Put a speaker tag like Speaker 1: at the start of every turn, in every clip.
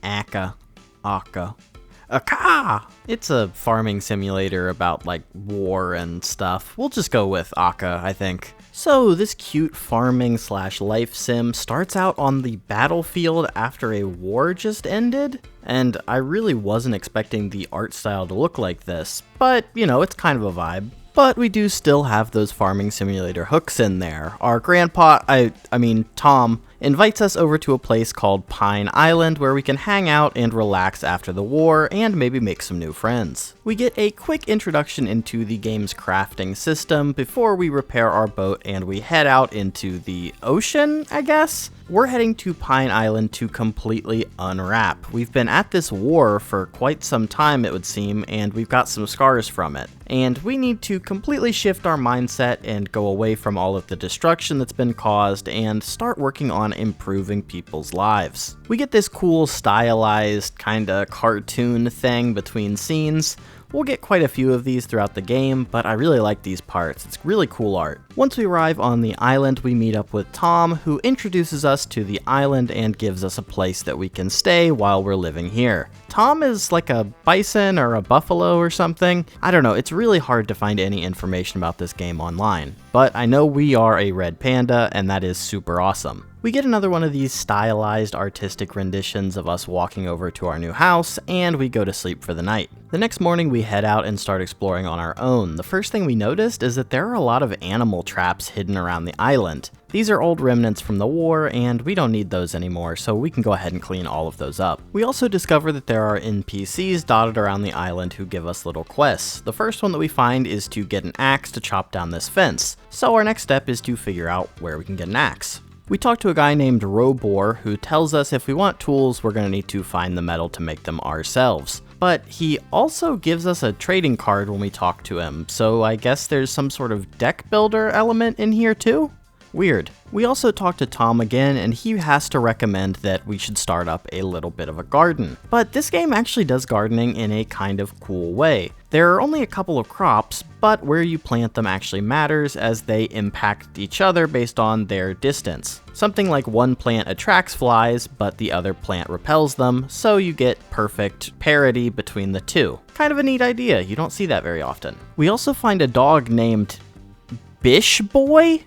Speaker 1: Aka. Aka! It's a farming simulator about, like, war and stuff. We'll just go with Aka, I think. So, this cute farming slash life sim starts out on the battlefield after a war just ended, and I really wasn't expecting the art style to look like this, but, you know, it's kind of a vibe. But we do still have those farming simulator hooks in there. Our grandpa, Tom, invites us over to a place called Pine Island where we can hang out and relax after the war and maybe make some new friends. We get a quick introduction into the game's crafting system before we repair our boat and we head out into the ocean, I guess? We're heading to Pine Island to completely unwrap. We've been at this war for quite some time, it would seem, and we've got some scars from it. And we need to completely shift our mindset and go away from all of the destruction that's been caused and start working on improving people's lives. We get this cool stylized kinda cartoon thing between scenes. We'll get quite a few of these throughout the game, but I really like these parts. It's really cool art. Once we arrive on the island, we meet up with Tom, who introduces us to the island and gives us a place that we can stay while we're living here. Tom is like a bison or a buffalo or something. I don't know, it's really hard to find any information about this game online, but I know we are a red panda, and that is super awesome. We get another one of these stylized artistic renditions of us walking over to our new house, and we go to sleep for the night. The next morning we head out and start exploring on our own. The first thing we noticed is that there are a lot of animal traps hidden around the island. These are old remnants from the war, and we don't need those anymore, so we can go ahead and clean all of those up. We also discover that there are NPCs dotted around the island who give us little quests. The first one that we find is to get an axe to chop down this fence, so our next step is to figure out where we can get an axe. We talk to a guy named Robor who tells us if we want tools, we're going to need to find the metal to make them ourselves. But he also gives us a trading card when we talk to him, so I guess there's some sort of deck builder element in here too? Weird. We also talk to Tom again, and he has to recommend that we should start up a little bit of a garden. But this game actually does gardening in a kind of cool way. There are only a couple of crops, but where you plant them actually matters as they impact each other based on their distance. Something like one plant attracts flies, but the other plant repels them, so you get perfect parity between the two. Kind of a neat idea, you don't see that very often. We also find a dog named Bish Boy,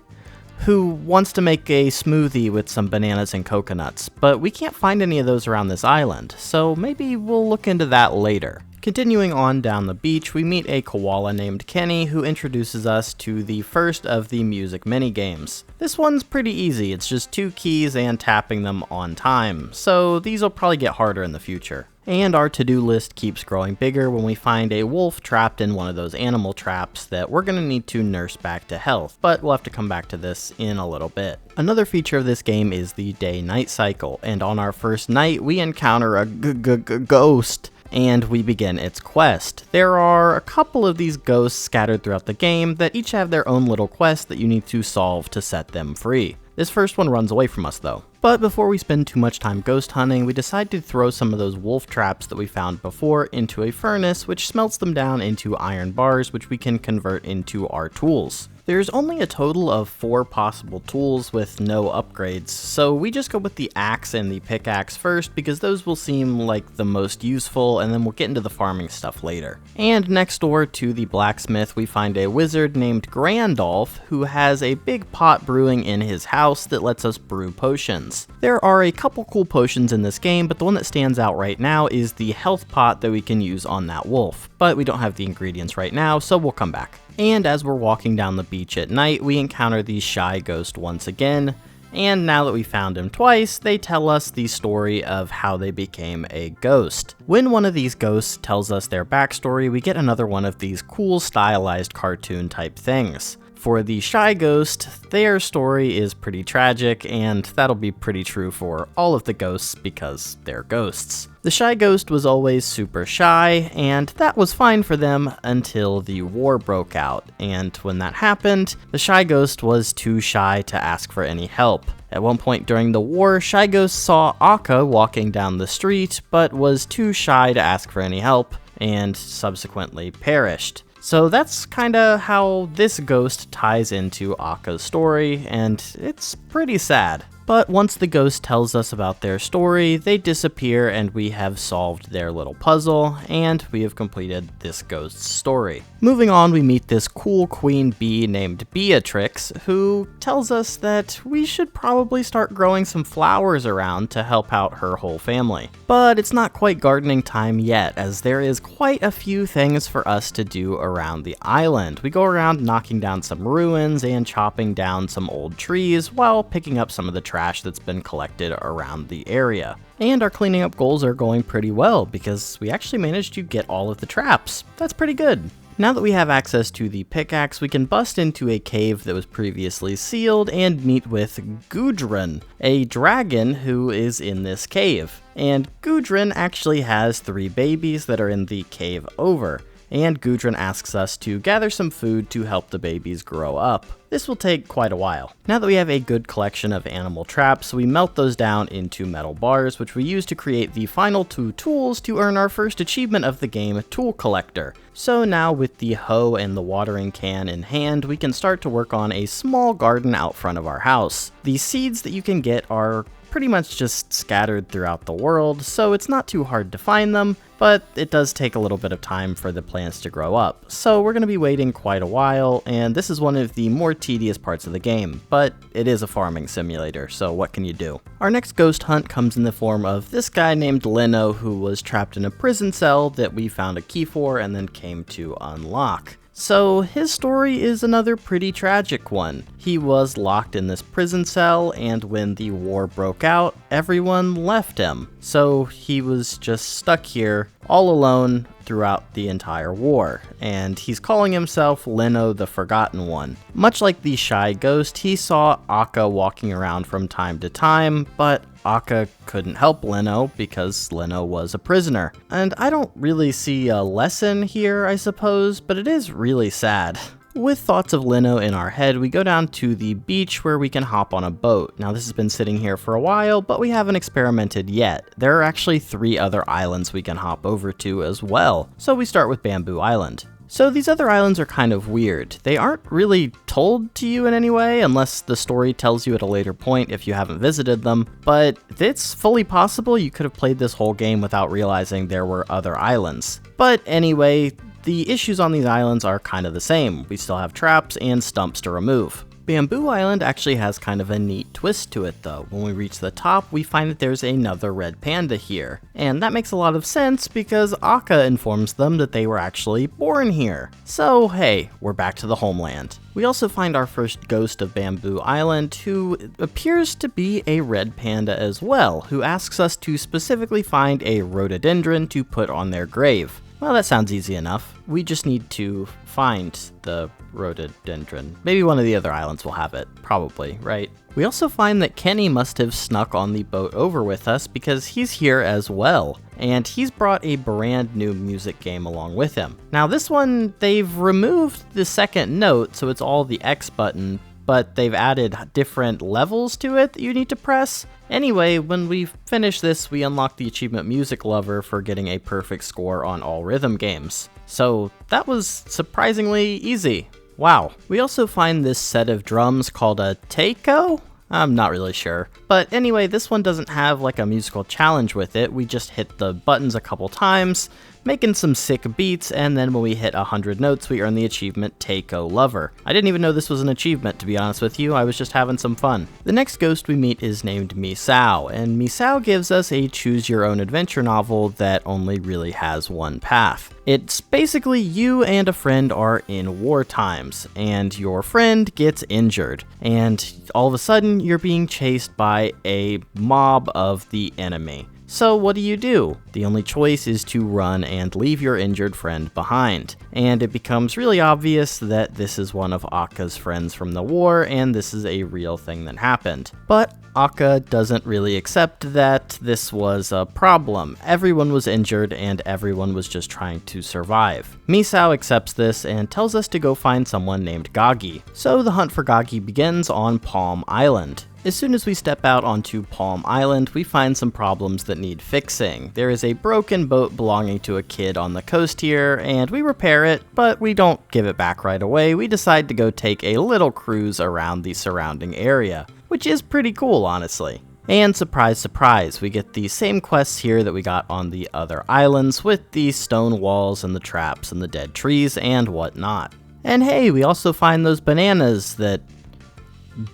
Speaker 1: who wants to make a smoothie with some bananas and coconuts, but we can't find any of those around this island, so maybe we'll look into that later. Continuing on down the beach, we meet a koala named Kenny who introduces us to the first of the music minigames. This one's pretty easy, it's just 2 keys and tapping them on time, so these will probably get harder in the future. And our to-do list keeps growing bigger when we find a wolf trapped in one of those animal traps that we're going to need to nurse back to health, but we'll have to come back to this in a little bit. Another feature of this game is the day-night cycle, and on our first night we encounter a ghost, and we begin its quest. There are a couple of these ghosts scattered throughout the game that each have their own little quest that you need to solve to set them free. This first one runs away from us though. But before we spend too much time ghost hunting, we decide to throw some of those wolf traps that we found before into a furnace, which smelts them down into iron bars, which we can convert into our tools. There's only a total of 4 possible tools with no upgrades, so we just go with the axe and the pickaxe first because those will seem like the most useful, and then we'll get into the farming stuff later. And next door to the blacksmith we find a wizard named Grandolph who has a big pot brewing in his house that lets us brew potions. There are a couple cool potions in this game, but the one that stands out right now is the health pot that we can use on that wolf, but we don't have the ingredients right now, so we'll come back. And as we're walking down the beach at night, we encounter the shy ghost once again, and now that we found him twice, they tell us the story of how they became a ghost. When one of these ghosts tells us their backstory, we get another one of these cool stylized cartoon type things. For the shy ghost, their story is pretty tragic, and that'll be pretty true for all of the ghosts because they're ghosts. The shy ghost was always super shy, and that was fine for them until the war broke out, and when that happened, the shy ghost was too shy to ask for any help. At one point during the war, Shy Ghost saw Akka walking down the street, but was too shy to ask for any help, and subsequently perished. So that's kinda how this ghost ties into Akka's story, and it's pretty sad. But once the ghost tells us about their story, they disappear and we have solved their little puzzle, and we have completed this ghost's story. Moving on, we meet this cool queen bee named Beatrix, who tells us that we should probably start growing some flowers around to help out her whole family. But it's not quite gardening time yet, as there is quite a few things for us to do around the island. We go around knocking down some ruins and chopping down some old trees while picking up some of the trash that's been collected around the area. And our cleaning up goals are going pretty well because we actually managed to get all of the traps. That's pretty good. Now that we have access to the pickaxe, we can bust into a cave that was previously sealed and meet with Gudrun, a dragon who is in this cave. And Gudrun actually has 3 babies that are in the cave over. And Gudrun asks us to gather some food to help the babies grow up. This will take quite a while. Now that we have a good collection of animal traps, we melt those down into metal bars, which we use to create the final 2 tools to earn our first achievement of the game, Tool Collector. So now with the hoe and the watering can in hand, we can start to work on a small garden out front of our house. The seeds that you can get are pretty much just scattered throughout the world, so it's not too hard to find them, but it does take a little bit of time for the plants to grow up. So we're going to be waiting quite a while, and this is one of the more tedious parts of the game, but it is a farming simulator, so what can you do? Our next ghost hunt comes in the form of this guy named Leno, who was trapped in a prison cell that we found a key for and then came to unlock. So his story is another pretty tragic one. He was locked in this prison cell, and when the war broke out, everyone left him. So he was just stuck here all alone throughout the entire war, and he's calling himself Leno the Forgotten One. Much like the shy ghost, he saw Akka walking around from time to time, but Akka couldn't help Leno because Leno was a prisoner. And I don't really see a lesson here, I suppose, but it is really sad. With thoughts of Leno in our head, we go down to the beach where we can hop on a boat. Now this has been sitting here for a while, but we haven't experimented yet. There are actually 3 other islands we can hop over to as well. So we start with Bamboo Island. So these other islands are kind of weird. They aren't really told to you in any way, unless the story tells you at a later point if you haven't visited them, but it's fully possible you could have played this whole game without realizing there were other islands. But anyway, the issues on these islands are kind of the same. We still have traps and stumps to remove. Bamboo Island actually has kind of a neat twist to it though. When we reach the top, we find that there's another red panda here. And that makes a lot of sense because Akka informs them that they were actually born here. So hey, we're back to the homeland. We also find our first ghost of Bamboo Island, who appears to be a red panda as well, who asks us to specifically find a rhododendron to put on their grave. Well, that sounds easy enough. We just need to find the rhododendron. Maybe one of the other islands will have it. Probably, right? We also find that Kenny must have snuck on the boat over with us because he's here as well. And he's brought a brand new music game along with him. Now this one, they've removed the second note, so it's all the X button, but they've added different levels to it that you need to press. Anyway, when we finish this, we unlock the achievement Music Lover for getting a perfect score on all rhythm games. So that was surprisingly easy. Wow. We also find this set of drums called a taiko? I'm not really sure. But anyway, this one doesn't have like a musical challenge with it. We just hit the buttons a couple times, making some sick beats, and then when we hit 100 notes, we earn the achievement Taiko Lover. I didn't even know this was an achievement, to be honest with you. I was just having some fun. The next ghost we meet is named Misao, and Misao gives us a choose-your-own-adventure novel that only really has one path. It's basically you and a friend are in war times, and your friend gets injured, and all of a sudden you're being chased by a mob of the enemy. So what do? The only choice is to run and leave your injured friend behind. And it becomes really obvious that this is one of Akka's friends from the war, and this is a real thing that happened. But Akka doesn't really accept that this was a problem. Everyone was injured and everyone was just trying to survive. Misao accepts this and tells us to go find someone named Gagi. So the hunt for Gagi begins on Palm Island. As soon as we step out onto Palm Island, we find some problems that need fixing. There is a broken boat belonging to a kid on the coast here, and we repair it, but we don't give it back right away. We decide to go take a little cruise around the surrounding area. which is pretty cool, honestly. And surprise, surprise, we get the same quests here that we got on the other islands with the stone walls and the traps and the dead trees and whatnot. And hey, we also find those bananas that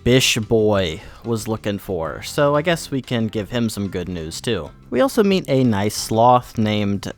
Speaker 1: Bish Boy was looking for, so I guess we can give him some good news too. We also meet a nice sloth named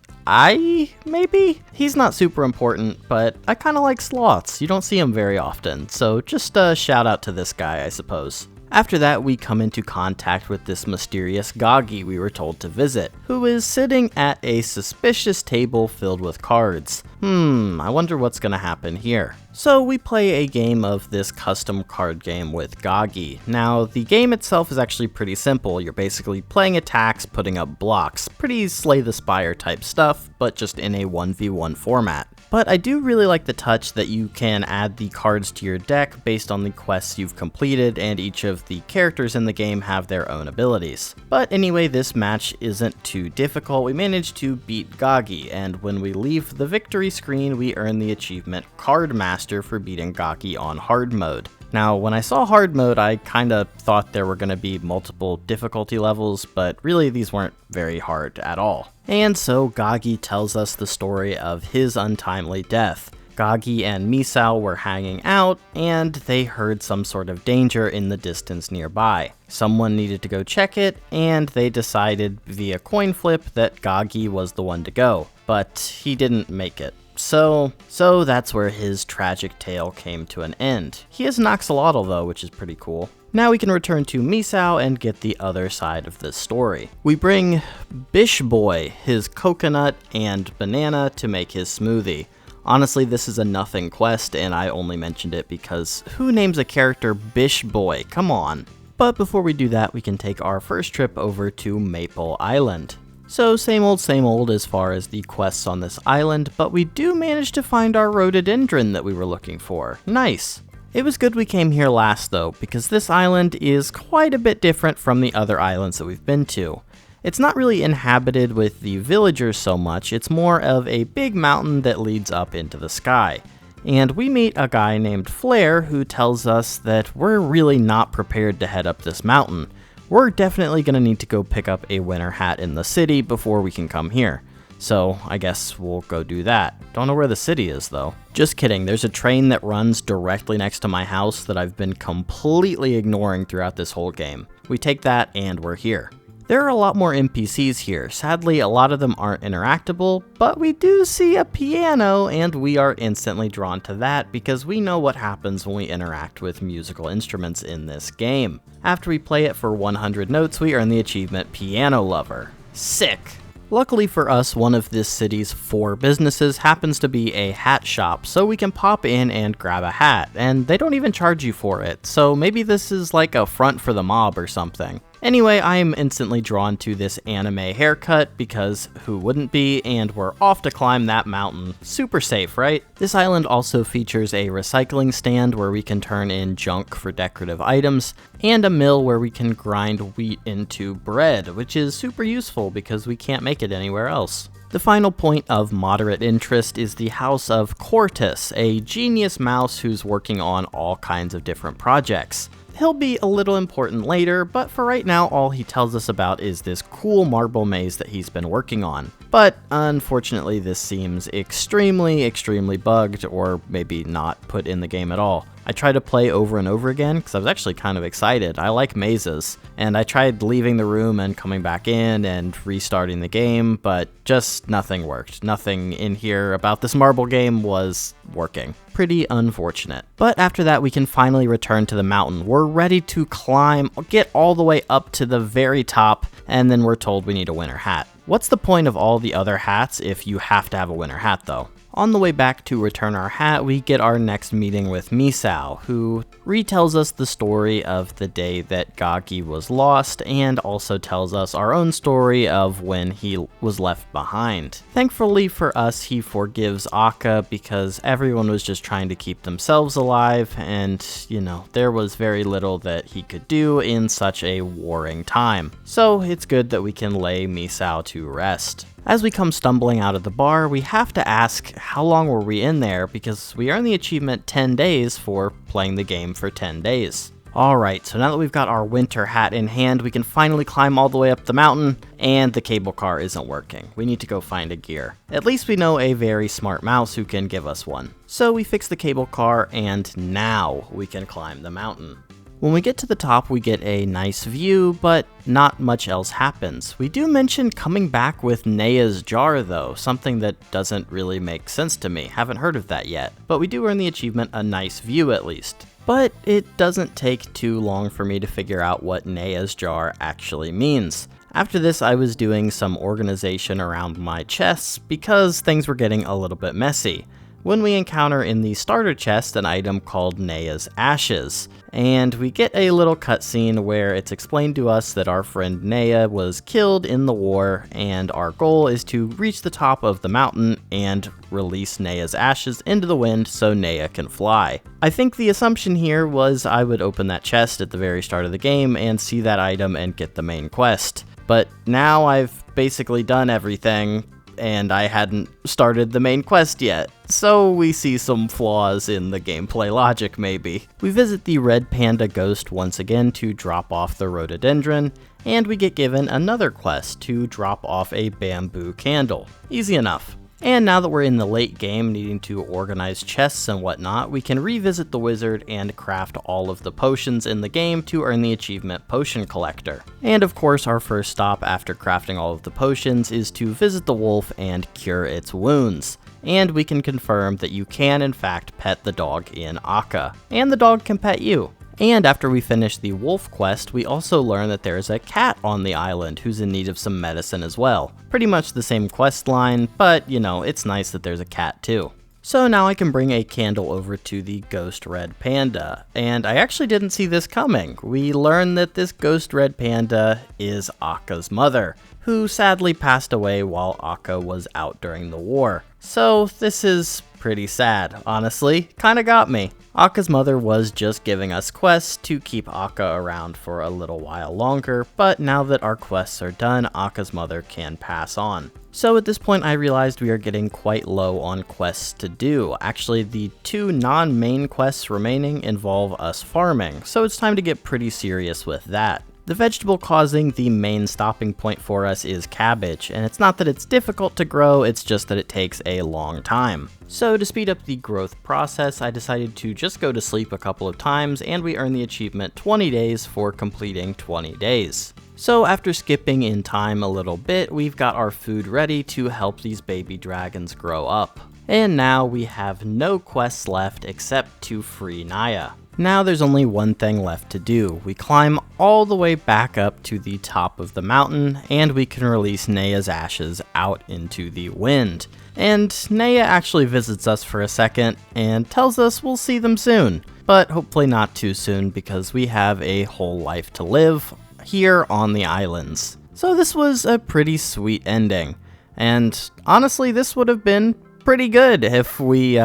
Speaker 1: maybe? He's not super important, but I kinda like sloths. You don't see them very often, so just a shout out to this guy, I suppose. After that, we come into contact with this mysterious Goggy we were told to visit, who is sitting at a suspicious table filled with cards. I wonder what's gonna happen here. So we play a game of this custom card game with Goggy. Now, the game itself is actually pretty simple. You're basically playing attacks, putting up blocks. Pretty Slay the Spire type stuff, but just in a 1v1 format. But I do really like the touch that you can add the cards to your deck based on the quests you've completed, and each of the characters in the game have their own abilities. But anyway, this match isn't too difficult. We managed to beat Goggy, and when we leave the victory screen, we earn the achievement Card Master for beating Goggy on hard mode. Now, when I saw hard mode, I kinda thought there were gonna be multiple difficulty levels, but really these weren't very hard at all. And so Goggy tells us the story of his untimely death. Goggy and Misao were hanging out, and they heard some sort of danger in the distance nearby. Someone needed to go check it, and they decided via coin flip that Goggy was the one to go, but he didn't make it. So that's where his tragic tale came to an end. He has an axolotl though, which is pretty cool. Now we can return to Misao and get the other side of this story. We bring Bish Boy his coconut and banana to make his smoothie. Honestly, this is a nothing quest, and I only mentioned it because who names a character Bish Boy? Come on. But before we do that, we can take our first trip over to Maple Island. So same old as far as the quests on this island, but we do manage to find our rhododendron that we were looking for. Nice. It was good we came here last though, because this island is quite a bit different from the other islands that we've been to. It's not really inhabited with the villagers so much, it's more of a big mountain that leads up into the sky. And we meet a guy named Flare who tells us that we're really not prepared to head up this mountain. We're definitely going to need to go pick up a winter hat in the city before we can come here. So I guess we'll go do that. Don't know where the city is though. Just kidding, there's a train that runs directly next to my house that I've been completely ignoring throughout this whole game. We take that and we're here. There are a lot more NPCs here. Sadly, a lot of them aren't interactable, but we do see a piano and we are instantly drawn to that because we know what happens when we interact with musical instruments in this game. After we play it for 100 notes, we earn the achievement Piano Lover. Sick! Luckily for us, one of this city's 4 businesses happens to be a hat shop, so we can pop in and grab a hat, and they don't even charge you for it, so maybe this is like a front for the mob or something. Anyway, I am instantly drawn to this anime haircut because who wouldn't be, and we're off to climb that mountain. Super safe, right? This island also features a recycling stand where we can turn in junk for decorative items, and a mill where we can grind wheat into bread, which is super useful because we can't make it anywhere else. The final point of moderate interest is the house of Cortus, a genius mouse who's working on all kinds of different projects. He'll be a little important later, but for right now all he tells us about is this cool marble maze that he's been working on. But unfortunately this seems extremely bugged, or maybe not put in the game at all. I tried to play over and over again because I was actually kind of excited. I like mazes, and I tried leaving the room and coming back in and restarting the game, but just nothing worked. Nothing in here about this marble game was working. Pretty unfortunate. But after that we can finally return to the mountain. We're ready to climb, get all the way up to the very top, and then we're told we need a winter hat. What's the point of all the other hats if you have to have a winter hat though? On the way back to return our hat, we get our next meeting with Misao, who retells us the story of the day that Goggy was lost, and also tells us our own story of when he was left behind. Thankfully for us, he forgives Akka because everyone was just trying to keep themselves alive, and, you know, there was very little that he could do in such a warring time. So it's good that we can lay Misao to rest. As we come stumbling out of the bar, we have to ask how long were we in there because we earn the achievement 10 days for playing the game for 10 days. Alright, so now that we've got our winter hat in hand, we can finally climb all the way up the mountain, and the cable car isn't working. We need to go find a gear. At least we know a very smart mouse who can give us one. So we fix the cable car, and now we can climb the mountain. When we get to the top, we get a nice view, but not much else happens. We do mention coming back with Nea's jar though, something that doesn't really make sense to me. Haven't heard of that yet. But we do earn the achievement A Nice View at least. But it doesn't take too long for me to figure out what Nea's jar actually means. After this, I was doing some organization around my chests because things were getting a little bit messy, when we encounter in the starter chest an item called Nea's Ashes, and we get a little cutscene where it's explained to us that our friend Nea was killed in the war, and our goal is to reach the top of the mountain and release Nea's ashes into the wind so Nea can fly. I think the assumption here was I would open that chest at the very start of the game and see that item and get the main quest. But now I've basically done everything, and I hadn't started the main quest yet, so we see some flaws in the gameplay logic maybe. We visit the red panda ghost once again to drop off the rhododendron, and we get given another quest to drop off a bamboo candle. Easy enough. And now that we're in the late game, needing to organize chests and whatnot, we can revisit the wizard and craft all of the potions in the game to earn the achievement Potion Collector. And of course, our first stop after crafting all of the potions is to visit the wolf and cure its wounds. And we can confirm that you can in fact pet the dog in Akka, and the dog can pet you. And after we finish the wolf quest, we also learn that there's a cat on the island who's in need of some medicine as well. Pretty much the same quest line, but you know, it's nice that there's a cat too. So now I can bring a candle over to the ghost red panda, and I actually didn't see this coming. We learn that this ghost red panda is Akka's mother, who sadly passed away while Akka was out during the war. So this is pretty sad, honestly. Kinda got me. Akka's mother was just giving us quests to keep Akka around for a little while longer, but now that our quests are done, Akka's mother can pass on. So at this point I realized we are getting quite low on quests to do. Actually, the two non-main quests remaining involve us farming, so it's time to get pretty serious with that. The vegetable causing the main stopping point for us is cabbage, and it's not that it's difficult to grow, it's just that it takes a long time. So to speed up the growth process, I decided to just go to sleep a couple of times, and we earn the achievement 20 days for completing 20 days. So after skipping in time a little bit, we've got our food ready to help these baby dragons grow up. And now we have no quests left except to free Naya. Now there's only one thing left to do. We climb all the way back up to the top of the mountain, and we can release Nea's ashes out into the wind. And Nea actually visits us for a second and tells us we'll see them soon. But hopefully not too soon, because we have a whole life to live here on the islands. So this was a pretty sweet ending. And honestly, this would have been pretty good if we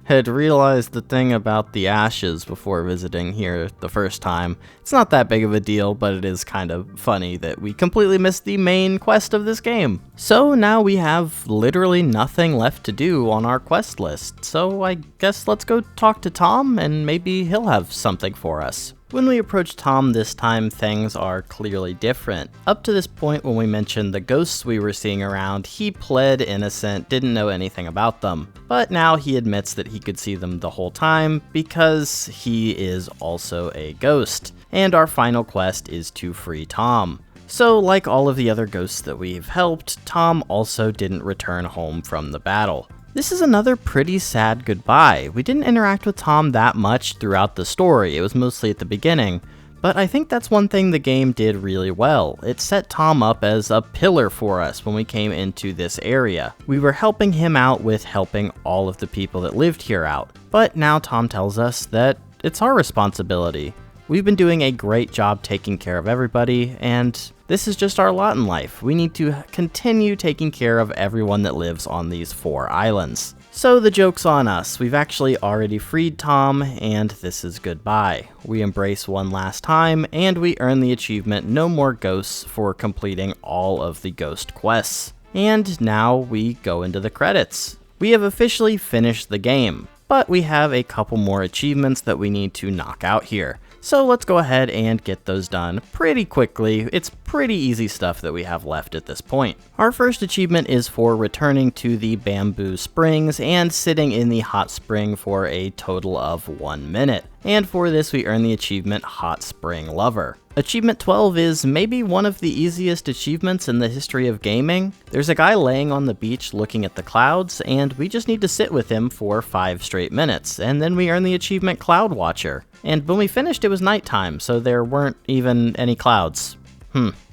Speaker 1: had realized the thing about the ashes before visiting here the first time. It's not that big of a deal, but it is kind of funny that we completely missed the main quest of this game. So now we have literally nothing left to do on our quest list, so I guess let's go talk to Tom and maybe he'll have something for us. When we approach Tom this time, things are clearly different. Up to this point, when we mentioned the ghosts we were seeing around, he pled innocent, didn't know anything about them. But now he admits that he could see them the whole time because he is also a ghost. And our final quest is to free Tom. So like all of the other ghosts that we've helped, Tom also didn't return home from the battle. This is another pretty sad goodbye. We didn't interact with Tom that much throughout the story, it was mostly at the beginning, but I think that's one thing the game did really well. It set Tom up as a pillar for us when we came into this area. We were helping him out with helping all of the people that lived here out, but now Tom tells us that it's our responsibility. We've been doing a great job taking care of everybody, and this is just our lot in life. We need to continue taking care of everyone that lives on these 4 islands. So the joke's on us. We've actually already freed Tom, and this is goodbye. We embrace one last time, and we earn the achievement No More Ghosts for completing all of the ghost quests. And now we go into the credits. We have officially finished the game, but we have a couple more achievements that we need to knock out here. So let's go ahead and get those done pretty quickly. It's pretty easy stuff that we have left at this point. Our first achievement is for returning to the bamboo springs and sitting in the hot spring for a total of 1 minute. And for this we earn the achievement Hot Spring Lover. Achievement 12 is maybe one of the easiest achievements in the history of gaming. There's a guy laying on the beach looking at the clouds, and we just need to sit with him for 5 straight minutes, and then we earn the achievement Cloud Watcher. And when we finished, it was nighttime, so there weren't even any clouds.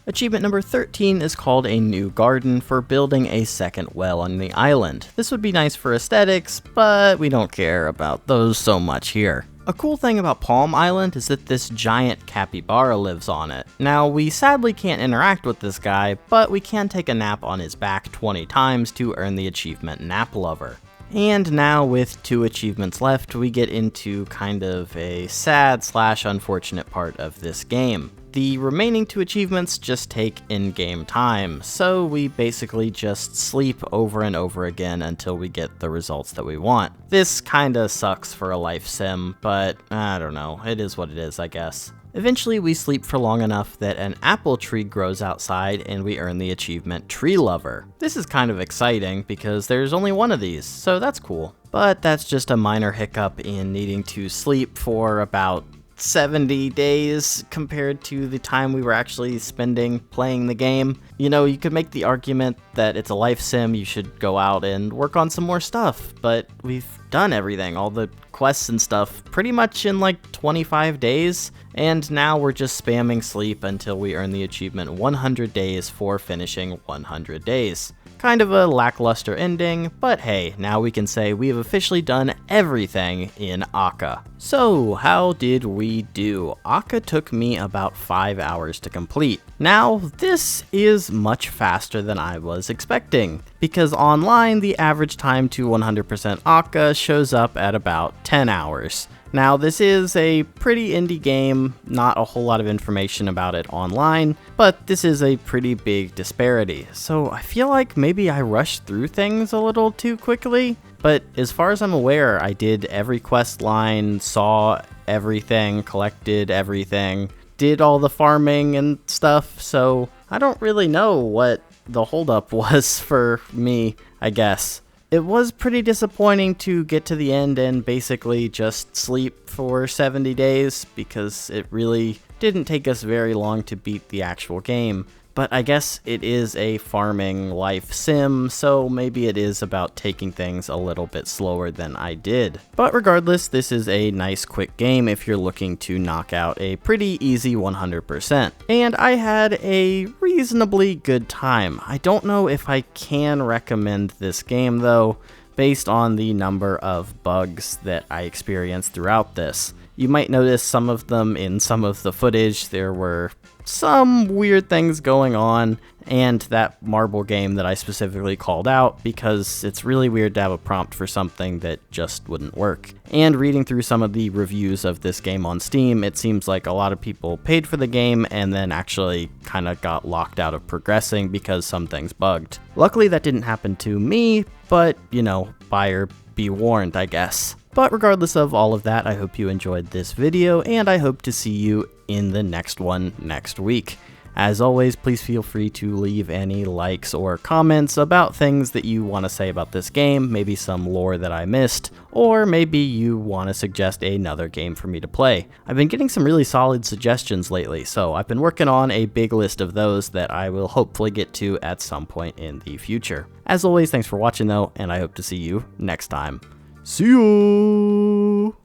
Speaker 1: Achievement number 13 is called a new garden for building a second well on the island. This would be nice for aesthetics, but we don't care about those so much here. A cool thing about Palm Island is that this giant capybara lives on it. Now, we sadly can't interact with this guy, but we can take a nap on his back 20 times to earn the achievement Nap Lover. And now with 2 achievements left, we get into kind of a sad / unfortunate part of this game. The remaining 2 achievements just take in-game time, so we basically just sleep over and over again until we get the results that we want. This kinda sucks for a life sim, but I don't know, it is what it is, I guess. Eventually we sleep for long enough that an apple tree grows outside and we earn the achievement Tree Lover. This is kind of exciting because there's only one of these, so that's cool. But that's just a minor hiccup in needing to sleep for about 70 days compared to the time we were actually spending playing the game. You know, you could make the argument that it's a life sim, you should go out and work on some more stuff, but we've done everything, all the quests and stuff, pretty much in like 25 days, and now we're just spamming sleep until we earn the achievement 100 days for finishing 100 days. Kind of a lackluster ending, but hey, now we can say we have officially done everything in Akka. So, how did we do? Akka took me about 5 hours to complete. Now, this is much faster than I was expecting, because online the average time to 100% Akka shows up at about 10 hours. Now, this is a pretty indie game, not a whole lot of information about it online, but this is a pretty big disparity, so I feel like maybe I rushed through things a little too quickly, but as far as I'm aware, I did every quest line, saw everything, collected everything, did all the farming and stuff, so I don't really know what the holdup was for me, I guess. It was pretty disappointing to get to the end and basically just sleep for 70 days because it really didn't take us very long to beat the actual game. But I guess it is a farming life sim, so maybe it is about taking things a little bit slower than I did. But regardless, this is a nice quick game if you're looking to knock out a pretty easy 100%. And I had a reasonably good time. I don't know if I can recommend this game though, based on the number of bugs that I experienced throughout this. You might notice some of them in some of the footage. There were some weird things going on, and that marble game that I specifically called out because it's really weird to have a prompt for something that just wouldn't work. And reading through some of the reviews of this game on Steam, it seems like a lot of people paid for the game and then actually kind of got locked out of progressing because some things bugged. Luckily that didn't happen to me, but you know, buyer be warned, I guess. But regardless of all of that, I hope you enjoyed this video, and I hope to see you in the next one next week. As always, please feel free to leave any likes or comments about things that you want to say about this game, maybe some lore that I missed, or maybe you want to suggest another game for me to play. I've been getting some really solid suggestions lately, so I've been working on a big list of those that I will hopefully get to at some point in the future. As always, thanks for watching though, and I hope to see you next time. See you!